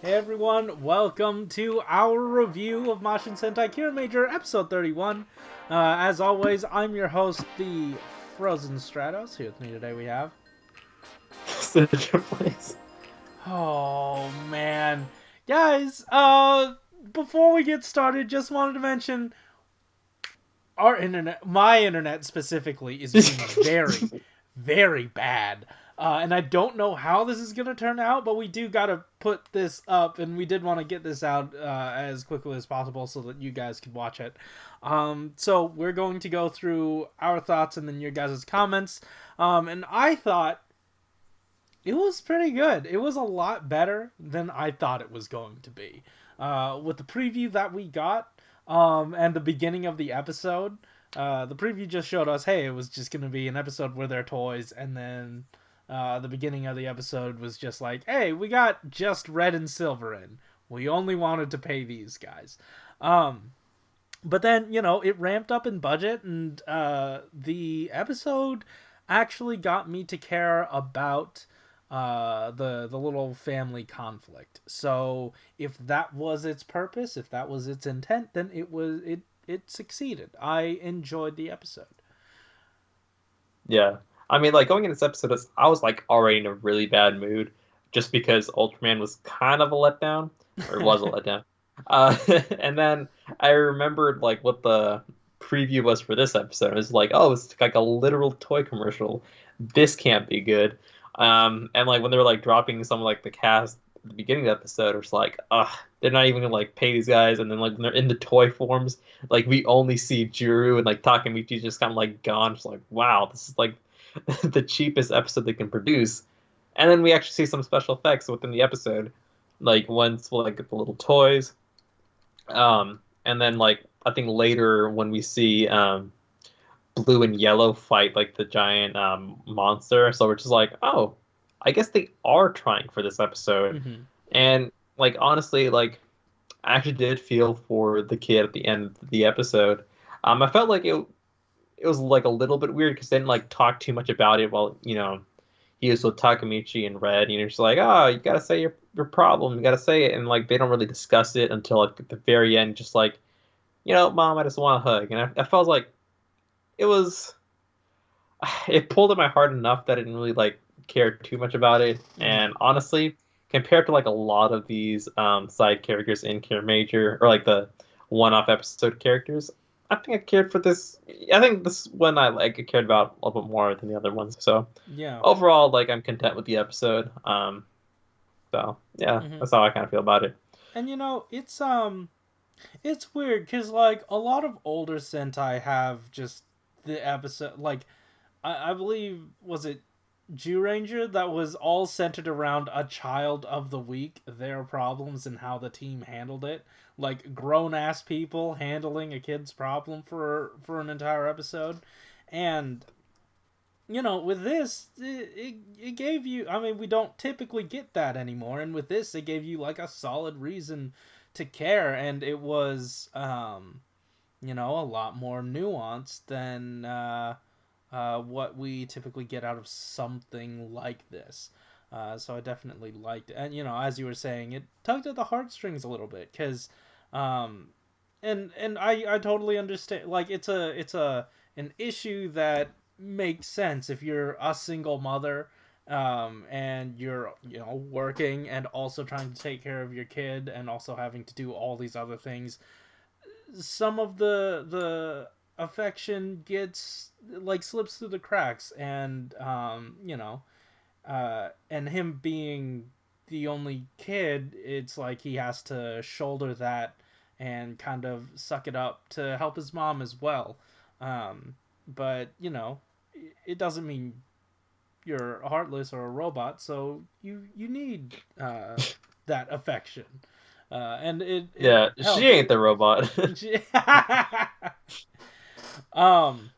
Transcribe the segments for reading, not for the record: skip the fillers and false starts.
Hey everyone, welcome to our review of Mashin Sentai Kiramager episode 31. As always, I'm your host, the Frozen Stratos. Here with me today we have... Cinder Blaze. Oh man. Guys, before we get started, just wanted to mention our internet, my internet specifically, is being very, very bad. And I don't know how this is going to turn out, but we do got to put this up, and we did want to get this out as quickly as possible so that you guys could watch it. So we're going to go through our thoughts and then your guys' comments. And I thought it was pretty good. It was a lot better than I thought it was going to be. With the preview that we got and the beginning of the episode, the preview just showed us, hey, it was just going to be an episode where they're toys, and then the beginning of the episode was just like, hey, we got just red and silver in. We only wanted to pay these guys. But then, it ramped up in budget, and the episode actually got me to care about the little family conflict. So if that was its purpose, if that was its intent, then it succeeded. I enjoyed the episode. Yeah. I mean, like going into this episode, I was like already in a really bad mood just because Ultraman was kind of a letdown, or was a letdown. Uh, and then I remembered like what the preview was for this episode. It was like, oh, it's like a literal toy commercial. This can't be good. And like when they were like dropping some of like the cast at the beginning of the episode, it was like, ugh, they're not even gonna like pay these guys. And then like when they're in the toy forms, like we only see Juru and like Takamichi's just kind of like gone. It's like, wow, this is like the cheapest episode they can produce. And then we actually see some special effects within the episode, like once we'll like get the little toys. And then like I think later when we see blue and yellow fight like the giant monster, so we're just like, oh, I guess they are trying for this episode. Mm-hmm. And like honestly, like I actually did feel for the kid at the end of the episode. I felt like it was like a little bit weird because they didn't like talk too much about it while he was with Takamichi and Red. Just like, oh, you gotta say your problem, you gotta say it, and like they don't really discuss it until like at the very end, just like, Mom, I just want a hug, and I felt like it was it pulled at my heart enough that I didn't really like care too much about it. Mm-hmm. And honestly, compared to like a lot of these side characters in Cure Major or like the one-off episode characters, I think I cared for this. I think this one I cared about a little bit more than the other ones. So Yeah. overall, like I'm content with the episode. So yeah, Mm-hmm. that's how I kind of feel about it. And it's weird because like a lot of older Sentai have just the episode like I believe was it Jew Ranger that was all centered around a child of the week, their problems and how the team handled it. Like grown ass people handling a kid's problem for an entire episode. And with this, it gave you. I mean, we don't typically get that anymore, and with this, it gave you like a solid reason to care, and it was, a lot more nuanced than what we typically get out of something like this. So I definitely liked it, and as you were saying, it tugged at the heartstrings a little bit because, um, and I totally understand. Like it's a an issue that makes sense if you're a single mother, and you're working and also trying to take care of your kid and also having to do all these other things. Some of the affection gets like slips through the cracks, and and him being the only kid, it's like he has to shoulder that and kind of suck it up to help his mom as well. But it doesn't mean you're heartless or a robot, so you need that affection, and it Yeah, she helps. ain't the robot. um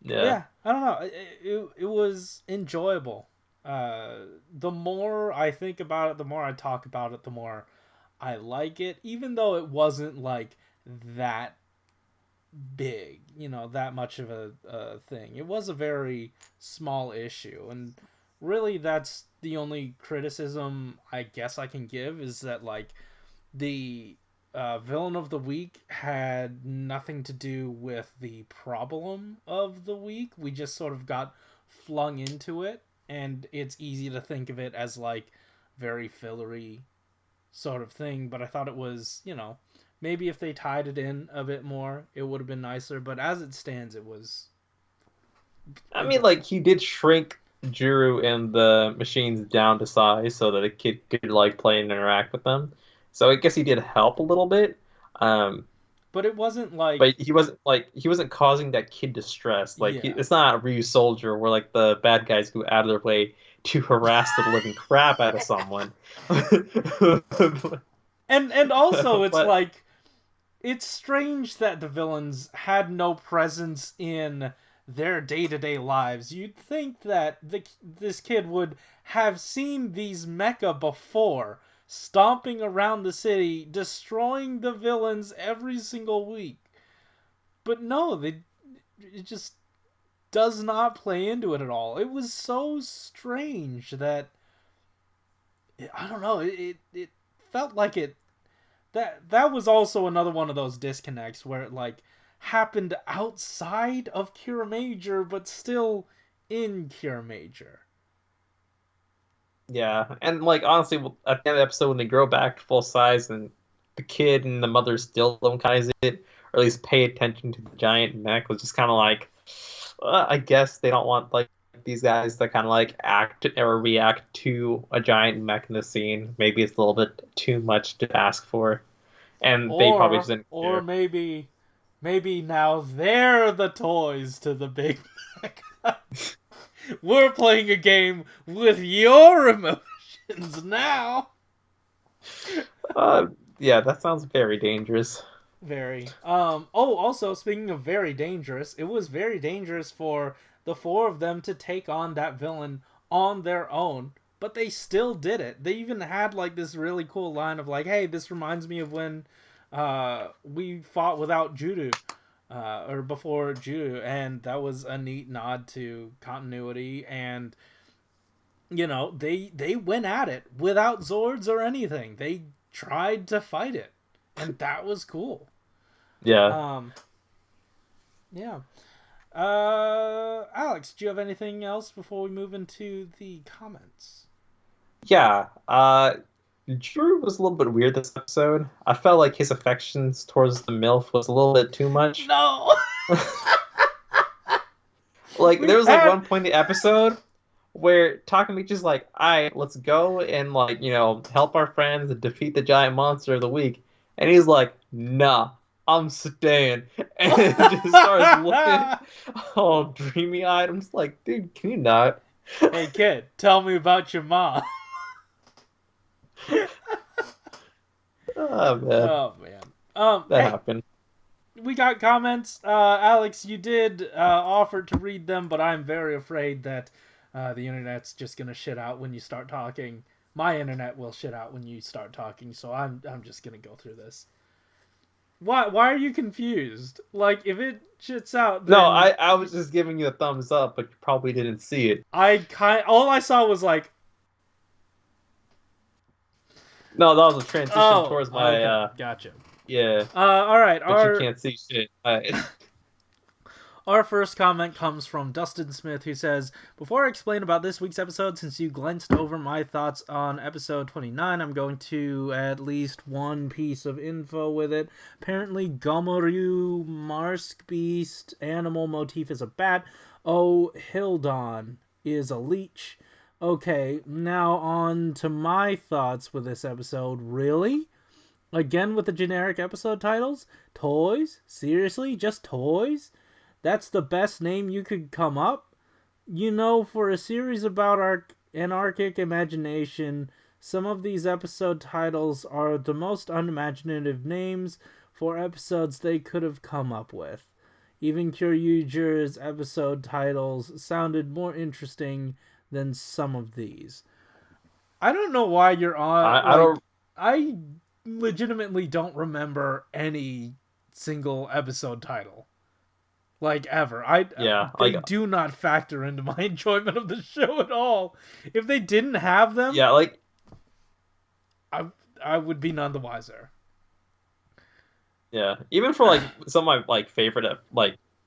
Yeah. yeah, I don't know. It was enjoyable. The more I think about it, the more I talk about it, the more I like it. Even though it wasn't like that big, that much of a thing. It was a very small issue, and really that's the only criticism I guess I can give, is that like the villain of the week had nothing to do with the problem of the week. We just sort of got flung into it, and it's easy to think of it as like very fillery sort of thing. But I thought it was, maybe if they tied it in a bit more, it would have been nicer. But as it stands, I it was mean, okay. like he did shrink Juru and the machines down to size so that a kid could like play and interact with them. So I guess he did help a little bit. Um, But it wasn't like, but he wasn't causing that kid distress. yeah. It's not a Ryu Soldier where like the bad guys go out of their way to harass the living crap out of someone. And also it's But like, it's strange that the villains had no presence in their day-to-day lives. You'd think that this kid would have seen these mecha before, stomping around the city, destroying the villains every single week. But no, it just does not play into it at all. It was so strange that I don't know. It felt like that was also another one of those disconnects where it like happened outside of Kiramager but still in Kiramager. yeah, and like honestly, at the end of the episode when they grow back to full size and the kid and the mother still don't kind of it, or at least pay attention to the giant mech, was just kind of like, I guess they don't want like these guys to kind of like act or react to a giant mech in the scene. Maybe it's a little bit too much to ask for, and they probably just didn't Or care. maybe now they're the toys to the big Mac. We're playing a game with your emotions now. Uh, yeah, that sounds very dangerous. Very. Oh, also, speaking of very dangerous, it was very dangerous for the four of them to take on that villain on their own, but they still did it. They even had like this really cool line of like, "Hey, this reminds me of when we fought without Judo, or before Judo," and that was a neat nod to continuity. And they went at it without Zords or anything. They tried to fight it, and that was cool. Yeah, Um, yeah. Alex, do you have anything else before we move into the comments? yeah. Drew was a little bit weird this episode. I felt like his affections towards the MILF was a little bit too much. No. Like we there was like had one point in the episode where Takamichi's like, "All right, let's go and like help our friends and defeat the giant monster of the week," and he's like, "Nah, I'm staying," and just starts looking all dreamy eyed. I'm just like, dude, can you not? Hey kid, tell me about your mom. Oh man, Oh man. that Hey, happened. we got comments. Alex, you did offer to read them, but I'm very afraid that the internet's just gonna shit out when you start talking. My internet will shit out when you start talking, so I'm just gonna go through this. Why are you confused? Like if it shits out, No, then I was just giving you a thumbs up, but you probably didn't see it. all I saw was like, No, that was a transition oh, towards my okay, gotcha. yeah, All right, but you our can't see shit. Our first comment comes from Dustin Smith, who says, "Before I explain about this week's episode, since you glanced over my thoughts on episode 29, I'm going to at least one piece of info with it. Apparently, Gomoryu Marsk Beast animal motif is a bat. Oh, Hildon is a leech. Okay, now on to my thoughts with this episode. Really? Again with the generic episode titles? Toys? Seriously? Just toys? That's the best name you could come up? For a series about anarchic imagination, some of these episode titles are the most unimaginative names for episodes they could have come up with. Even Kyryuger's episode titles sounded more interesting than some of these. I don't know why you're on, I like, don't. I legitimately don't remember any single episode title. like ever. Yeah, They like do not factor into my enjoyment of the show at all. If they didn't have them, yeah, like I I would be none the wiser. yeah. Even for like some of my like favorite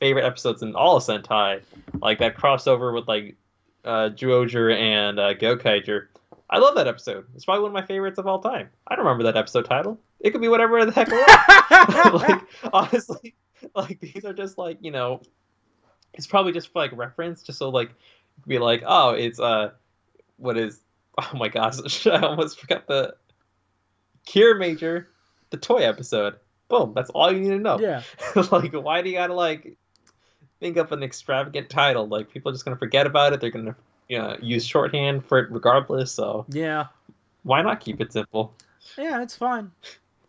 episodes in all of Sentai, like that crossover with like Zyuohger and Gokaiger. I love that episode. It's probably one of my favorites of all time. I don't remember that episode title. It could be whatever the heck I want. Like honestly, like these are just like, it's probably just for like reference, just so like be like, oh, it's what is oh my gosh, I almost forgot the Kiramager, the toy episode. Boom, that's all you need to know. Yeah. Like, why do you gotta like think up an extravagant title? Like, people are just gonna forget about it. They're gonna, use shorthand for it regardless. So Yeah. why not keep it simple? Yeah, it's fine.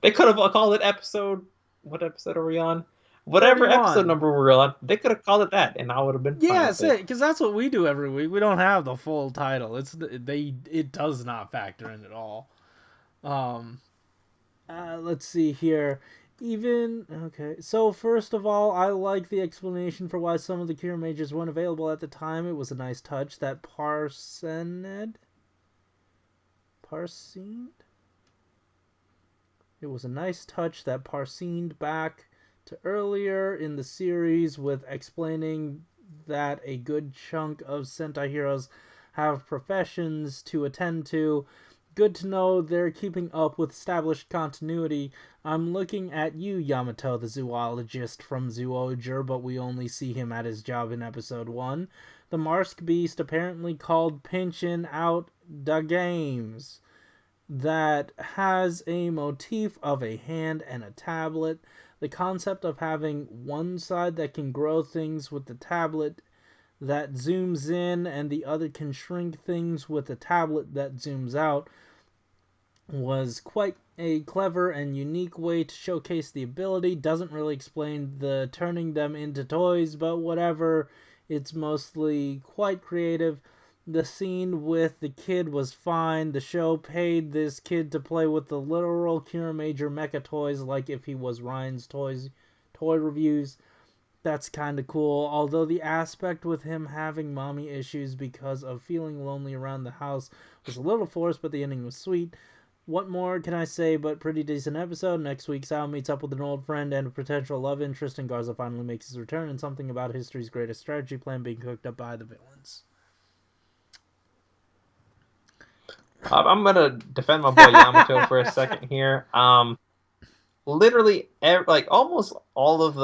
They could have called it episode. What episode are we on? Whatever episode 31. number we're on, they could have called it that, and I would have been fine Yeah, with that's it. it. Because that's what we do every week. We don't have the full title. It does not factor in at all. Um, let's see here. Even okay. So first of all, I like the explanation for why some of the cure majors weren't available at the time. It was a nice touch that Parsened. It was a nice touch that Parsened back to earlier in the series with explaining that a good chunk of Sentai heroes have professions to attend to. Good to know they're keeping up with established continuity. I'm looking at you, Yamato, the zoologist from Zyuohger, but we only see him at his job in episode 1. The Marsk Beast apparently called Pinchin out the games that has a motif of a hand and a tablet. The concept of having one side that can grow things with the tablet that zooms in and the other can shrink things with a tablet that zooms out was quite a clever and unique way to showcase the ability. Doesn't really explain the turning them into toys, but whatever. It's mostly quite creative. The scene with the kid was fine. The show paid this kid to play with the literal Kiramager mecha toys like if he was Ryan's toy reviews. That's kind of cool. Although the aspect with him having mommy issues because of feeling lonely around the house was a little forced, but the ending was sweet. What more can I say but pretty decent episode. Next week, Sao meets up with an old friend and a potential love interest, and Garza finally makes his return, and something about history's greatest strategy plan being cooked up by the villains. I'm gonna defend my boy Yamato for a second here. Literally, like almost all of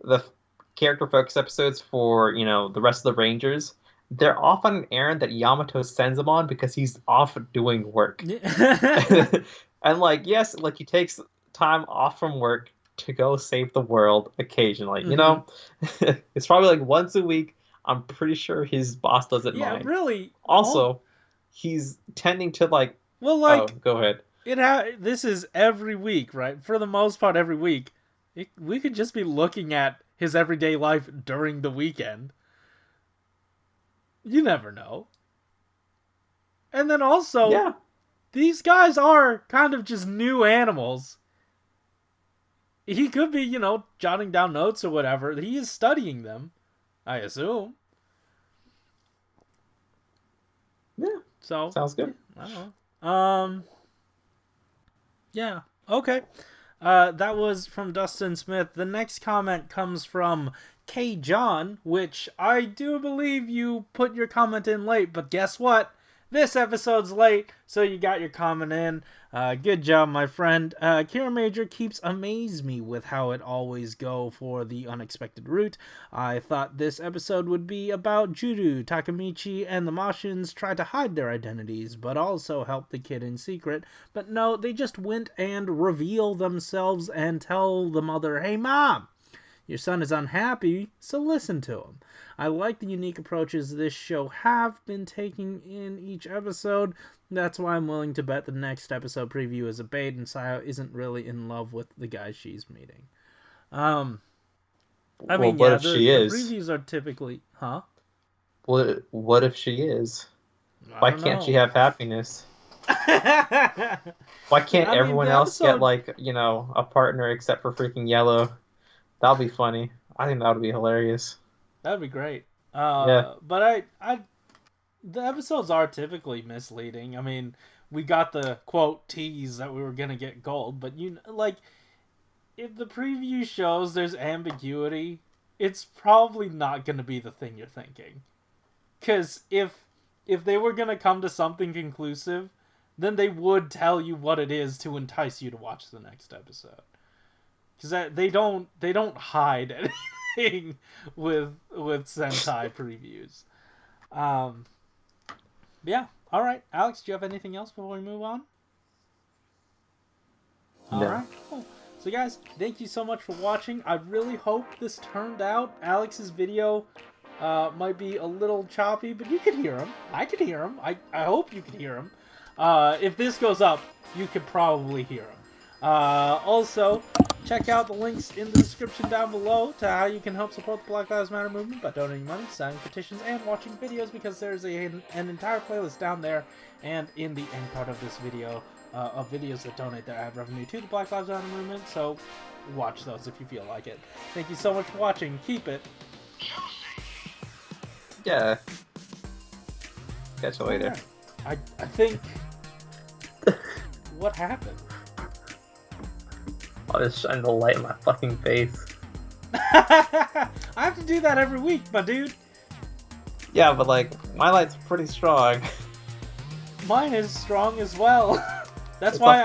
the character focus episodes for the rest of the Rangers, they're off on an errand that Yamato sends them on because he's off doing work. And like yes, like he takes time off from work to go save the world occasionally. It's probably like once a week. I'm pretty sure his boss doesn't Yeah, mind. really. Also, he's tending to like. Well, Oh, like go ahead. this is every week, right? For the most part, every week. We could just be looking at his everyday life during the weekend. You never know. And then also, Yeah, these guys are kind of just new animals. He could be, jotting down notes or whatever. He is studying them, I assume. yeah, So, sounds yeah, good. I don't know. Yeah, okay. That was from Dustin Smith. The next comment comes from K. John, which I do believe you put your comment in late, but guess what? This episode's late, so you got your comment in. Good job, my friend. Kiramager keeps amaze me with how it always go for the unexpected route. I thought this episode would be about Juru, Takamichi, and the Mashins try to hide their identities, but also help the kid in secret. But no, they just went and reveal themselves and tell the mother, "Hey, Mom! Your son is unhappy, so listen to him." I like the unique approaches this show have been taking in each episode. That's why I'm willing to bet the next episode preview is a bait and Sayo isn't really in love with the guy she's meeting. I Well, mean, what yeah, if the she is? previews are typically, huh? What if she is? I Why don't can't she know. have happiness? I Why can't mean, everyone the else get episode like, a partner except for freaking Yellow? That'll be funny. I think that would be hilarious. That'd be great. Yeah. But the episodes are typically misleading. I mean, we got the quote tease that we were gonna get gold, but like if the preview shows there's ambiguity, it's probably not gonna be the thing you're thinking. Because if they were gonna come to something conclusive, then they would tell you what it is to entice you to watch the next episode. Because they don't hide anything with Sentai previews. Um, yeah. All right, Alex, do you have anything else before we move on? All No. right, cool. So guys, thank you so much for watching. I really hope this turned out. Alex's video might be a little choppy, but you could hear him. I could hear him. I hope you could hear him. If this goes up, you could probably hear him. Also, check out the links in the description down below to how you can help support the Black Lives Matter movement by donating money, signing petitions, and watching videos, because there's an entire playlist down there and in the end part of this video of videos that donate their ad revenue to the Black Lives Matter movement, so watch those if you feel like it. Thank you so much for watching. Keep it. Yeah. Catch you later. I think... What happened? I'll just shine the light in my fucking face. I have to do that every week, my dude. Yeah, but like, my light's pretty strong. Mine is strong as well. That's It's why